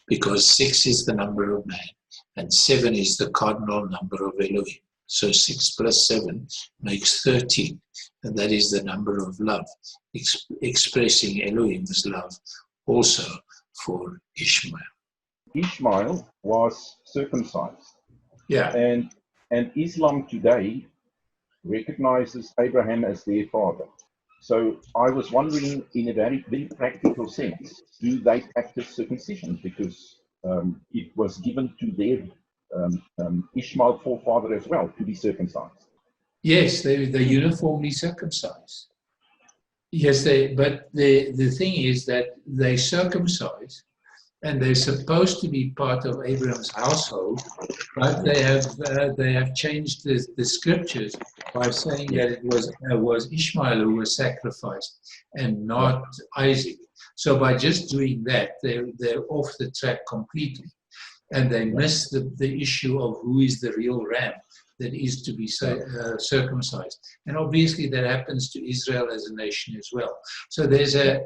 because 6 is the number of man, and 7 is the cardinal number of Elohim. So 6 plus 7 makes 13, and that is the number of love, expressing Elohim's love also for Ishmael. Ishmael was circumcised. Yeah. And Islam today recognizes Abraham as their father. So I was wondering, in a very, very practical sense, do they practice circumcision? Because it was given to their Ishmael forefather as well to be circumcised. Yes, they're uniformly circumcised. Yes, but the thing is that they circumcise, and they're supposed to be part of Abraham's household, but they have changed the scriptures by saying that it was Ishmael who was sacrificed and not Isaac. So by just doing that, they're off the track completely, and they miss the issue of who is the real ram that is to be circumcised. And obviously that happens to Israel as a nation as well. So there's a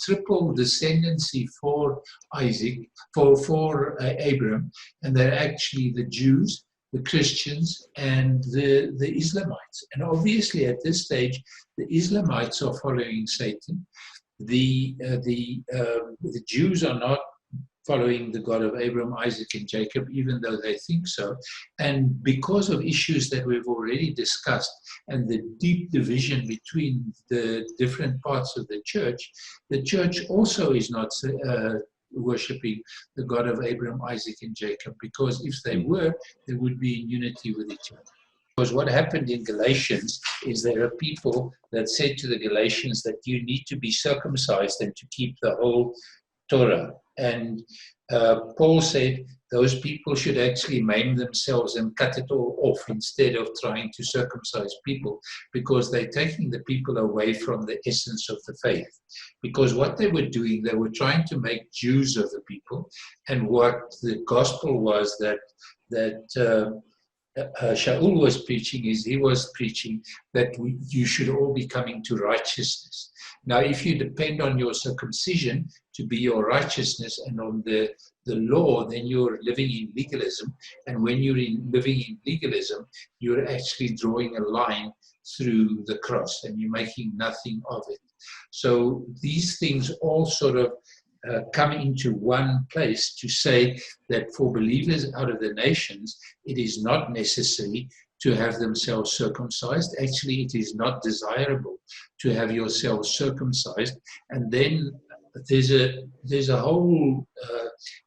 triple descendancy for Isaac, for Abraham, and they're actually the Jews, the Christians, and the Islamites. And obviously at this stage, the Islamites are following Satan. The Jews are not following the God of Abraham, Isaac, and Jacob, even though they think so. And because of issues that we've already discussed and the deep division between the different parts of the church also is not worshipping the God of Abraham, Isaac, and Jacob, because if they were, they would be in unity with each other. Because what happened in Galatians is there are people that said to the Galatians that you need to be circumcised and to keep the whole Torah. And Paul said those people should actually maim themselves and cut it all off instead of trying to circumcise people, because they're taking the people away from the essence of the faith. Because what they were doing, they were trying to make Jews of the people, and what the gospel was that Shaul was preaching is he was preaching that you should all be coming to righteousness. Now, if you depend on your circumcision to be your righteousness and on the law, then you're living in legalism. And when you're living in legalism, you're actually drawing a line through the cross and you're making nothing of it. So these things all sort of come into one place to say that for believers out of the nations, it is not necessary to have themselves circumcised. Actually, it is not desirable to have yourselves circumcised. And then there's a whole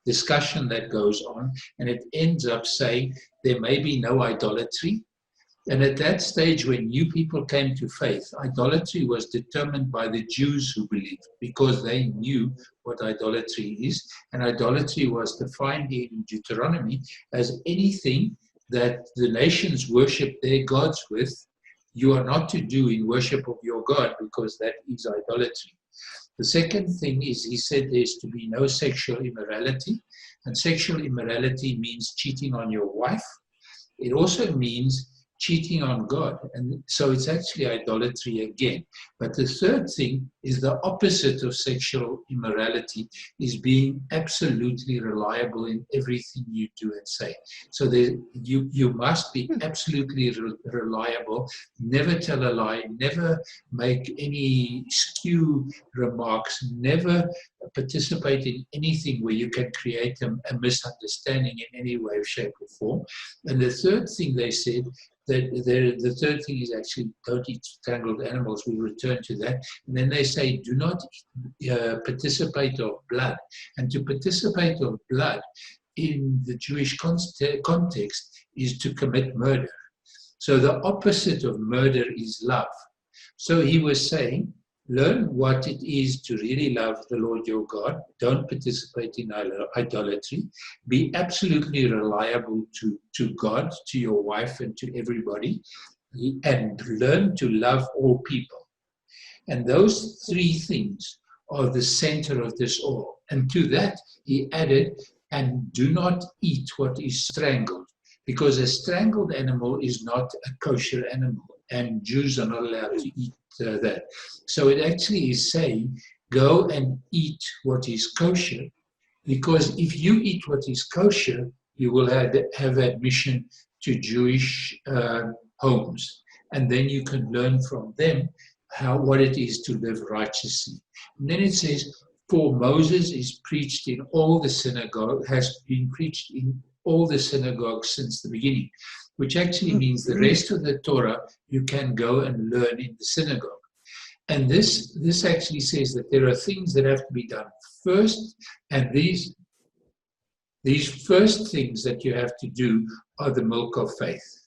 discussion that goes on, and it ends up saying there may be no idolatry. And at that stage, when you people came to faith, idolatry was determined by the Jews who believed, because they knew what idolatry is. And idolatry was defined in Deuteronomy as anything that the nations worship their gods with, you are not to do in worship of your God, because that is idolatry. The second thing is, he said there's to be no sexual immorality. And sexual immorality means cheating on your wife. It also means cheating on God. And so it's actually idolatry again. But the third thing is the opposite of sexual immorality, is being absolutely reliable in everything you do and say. So you must be absolutely reliable, never tell a lie, never make any skew remarks, never participate in anything where you can create a misunderstanding in any way, shape, or form. And the third thing they said, the third thing is actually don't eat strangled animals. We'll return to that. And then they say do not participate of blood. And to participate of blood in the Jewish context is to commit murder. So the opposite of murder is love. So he was saying, learn what it is to really love the Lord your God. Don't participate in idolatry. Be absolutely reliable to God, to your wife, and to everybody. And learn to love all people. And those three things are the center of this all. And to that, he added, and do not eat what is strangled, because a strangled animal is not a kosher animal, and Jews are not allowed to eat that. So it actually is saying, go and eat what is kosher, because if you eat what is kosher, you will have admission to Jewish homes, and then you can learn from them what it is to live righteously. And then it says, for Moses is preached in all the synagogue, has been preached in all the synagogues since the beginning, which actually means the rest of the Torah you can go and learn in the synagogue. And this actually says that there are things that have to be done first, and these first things that you have to do are the milk of faith.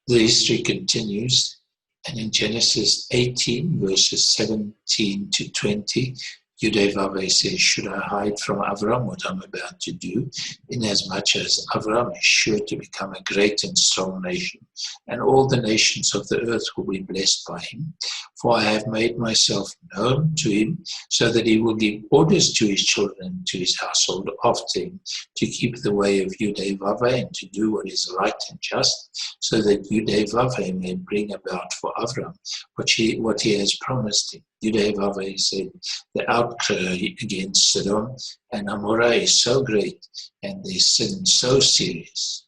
The history continues, and in Genesis 18, verses 17 to 20, Yudevave says, should I hide from Avram what I'm about to do, inasmuch as Avram is sure to become a great and strong nation, and all the nations of the earth will be blessed by him. For I have made myself known to him, so that he will give orders to his children and to his household after him, to keep the way of Yudevave and to do what is right and just, so that Yudevave may bring about for Avram what he has promised him. Yudevave said, the outcry against Sodom and Amorah is so great, and their sin so serious.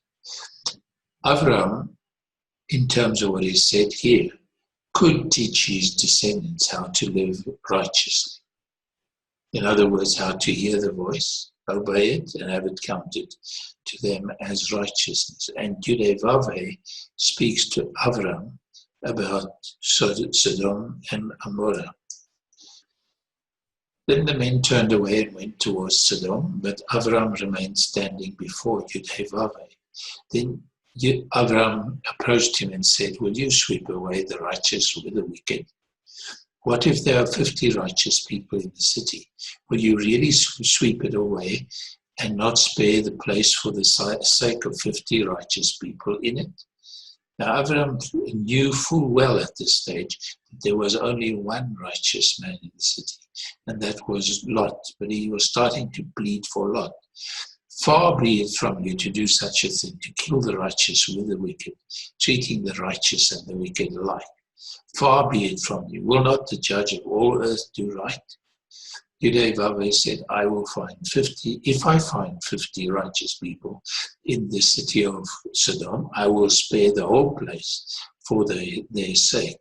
Avram, in terms of what is said here, could teach his descendants how to live righteously. In other words, how to hear the voice, obey it, and have it counted to them as righteousness. And Yudevave speaks to Avram about Sodom and Amorah. Then the men turned away and went towards Sodom, but Avram remained standing before Yudevave. Then Avram approached him and said, will you sweep away the righteous with the wicked? What if there are 50 righteous people in the city? Will you really sweep it away and not spare the place for the sake of 50 righteous people in it? Now Avram knew full well at this stage that there was only one righteous man in the city, and that was Lot, but he was starting to plead for Lot. Far be it from you to do such a thing, to kill the righteous with the wicked, treating the righteous and the wicked alike. Far be it from you. Will not the judge of all earth do right? Yudevave said, I will find 50. If I find 50 righteous people in the city of Sodom, I will spare the whole place for their sake.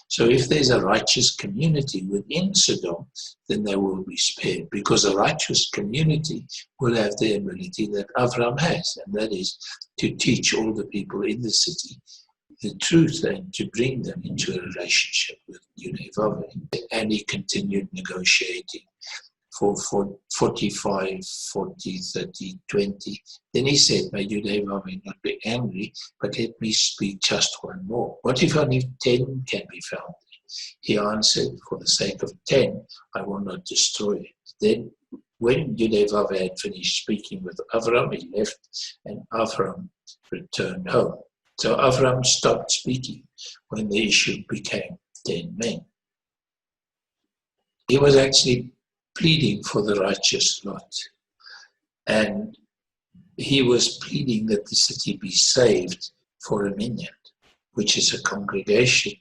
So if there's a righteous community within Sodom, then they will be spared, because a righteous community will have the ability that Avram has, and that is to teach all the people in the city the truth and to bring them into a relationship with Yudevave. And he continued negotiating for 45, 40, 30, 20. Then he said, may Yudevave not be angry, but let me speak just one more. What if only 10 can be found? He answered, for the sake of 10, I will not destroy it. Then when Yudevave had finished speaking with Avram, he left, and Avram returned home. So Avram stopped speaking when the issue became 10 men. He was actually pleading for the righteous Lot. And he was pleading that the city be saved for a minyan, which is a congregation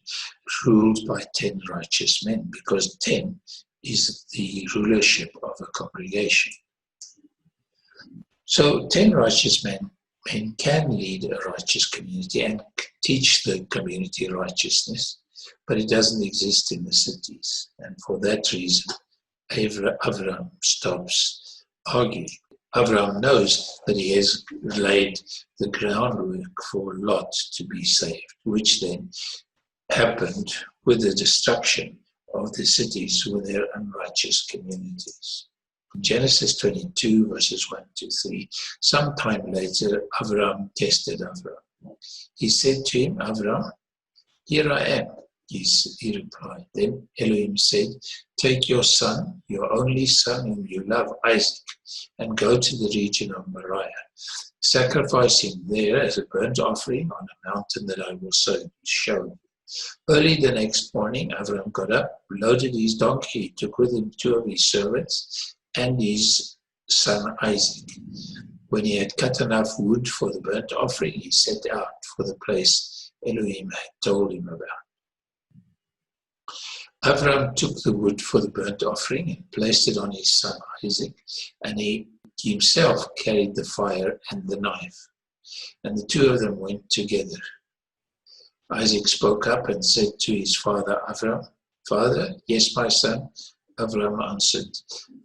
ruled by 10 righteous men, because 10 is the rulership of a congregation. So 10 righteous men can lead a righteous community and teach the community righteousness, but it doesn't exist in the cities. And for that reason, Avram stops arguing. Avram knows that he has laid the groundwork for Lot to be saved, which then happened with the destruction of the cities with their unrighteous communities. In Genesis 22, verses 1 to 3, sometime later, Avram tested Avram. He said to him, Avram, here I am. He replied. Then Elohim said, take your son, your only son whom you love, Isaac, and go to the region of Moriah. Sacrifice him there as a burnt offering on a mountain that I will show you. Early the next morning, Avram got up, loaded his donkey, took with him 2 of his servants and his son Isaac. When he had cut enough wood for the burnt offering, he set out for the place Elohim had told him about. Avram took the wood for the burnt offering and placed it on his son Isaac, and he himself carried the fire and the knife. And the 2 of them went together. Isaac spoke up and said to his father Avram, Father, yes, my son. Avram answered,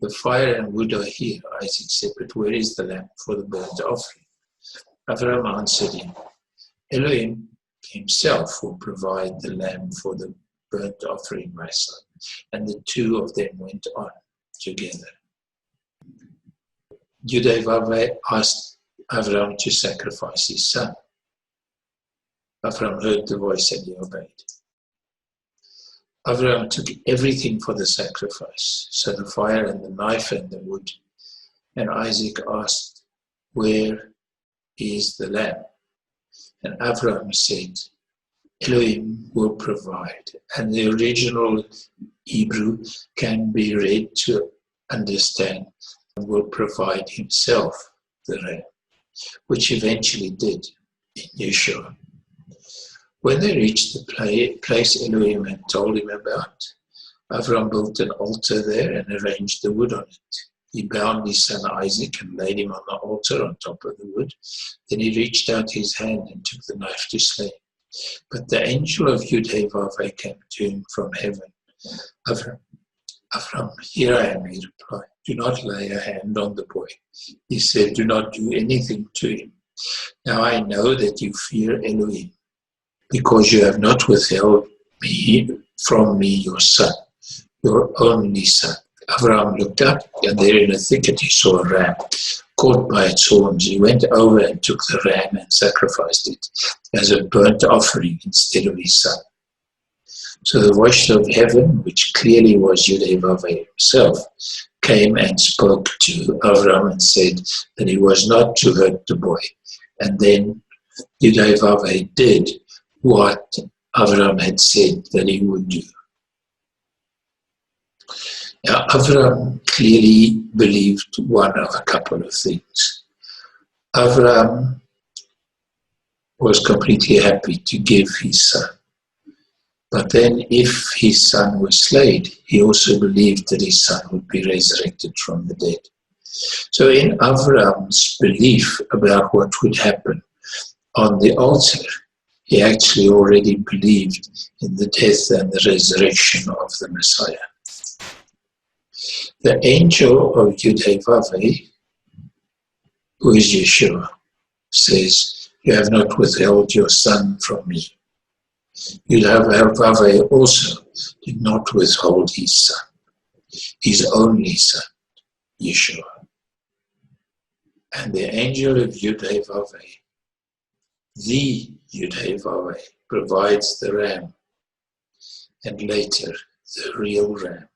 the fire and wood are here. Isaac said, but where is the lamb for the burnt offering? Avram answered him, Elohim himself will provide the lamb for the burnt offering, my son. And the 2 of them went on together. Yudevaveh asked Avram to sacrifice his son. Avram heard the voice and he obeyed. Avram took everything for the sacrifice, so the fire and the knife and the wood. And Isaac asked, where is the lamb? And Avram said, Elohim will provide. And the original Hebrew can be read to understand, and will provide himself the ram, which eventually did in Yeshua. When they reached the place Elohim had told him about, Avram built an altar there and arranged the wood on it. He bound his son Isaac and laid him on the altar on top of the wood. Then he reached out his hand and took the knife to slay him. But the angel of Yud-Heh-Vav-Heh came to him from heaven. Avram, here I am, he replied. Do not lay a hand on the boy. He said, do not do anything to him. Now I know that you fear Elohim, because you have not withheld from me your son, your only son. Avram looked up, and there in a thicket he saw a ram caught by its horns. He went over and took the ram and sacrificed it as a burnt offering instead of his son. So the voice of heaven, which clearly was Yud-Heh-Vav-Heh himself, came and spoke to Avram and said that he was not to hurt the boy. And then Yud-Heh-Vav-Heh did what Avram had said that he would do. Now, Avram clearly believed one of a couple of things. Avram was completely happy to give his son. But then if his son was slain, he also believed that his son would be resurrected from the dead. So in Avram's belief about what would happen on the altar, he actually already believed in the death and the resurrection of the Messiah. The angel of Yud-Heh-Vav-Heh, who is Yeshua, says, you have not withheld your son from me. Yud-Heh-Vav-Heh also did not withhold his son, his only son, Yeshua. And the angel of Yud-Heh-Vav-Heh, the Yud-Heh-Vav-Heh, provides the ram, and later the real ram,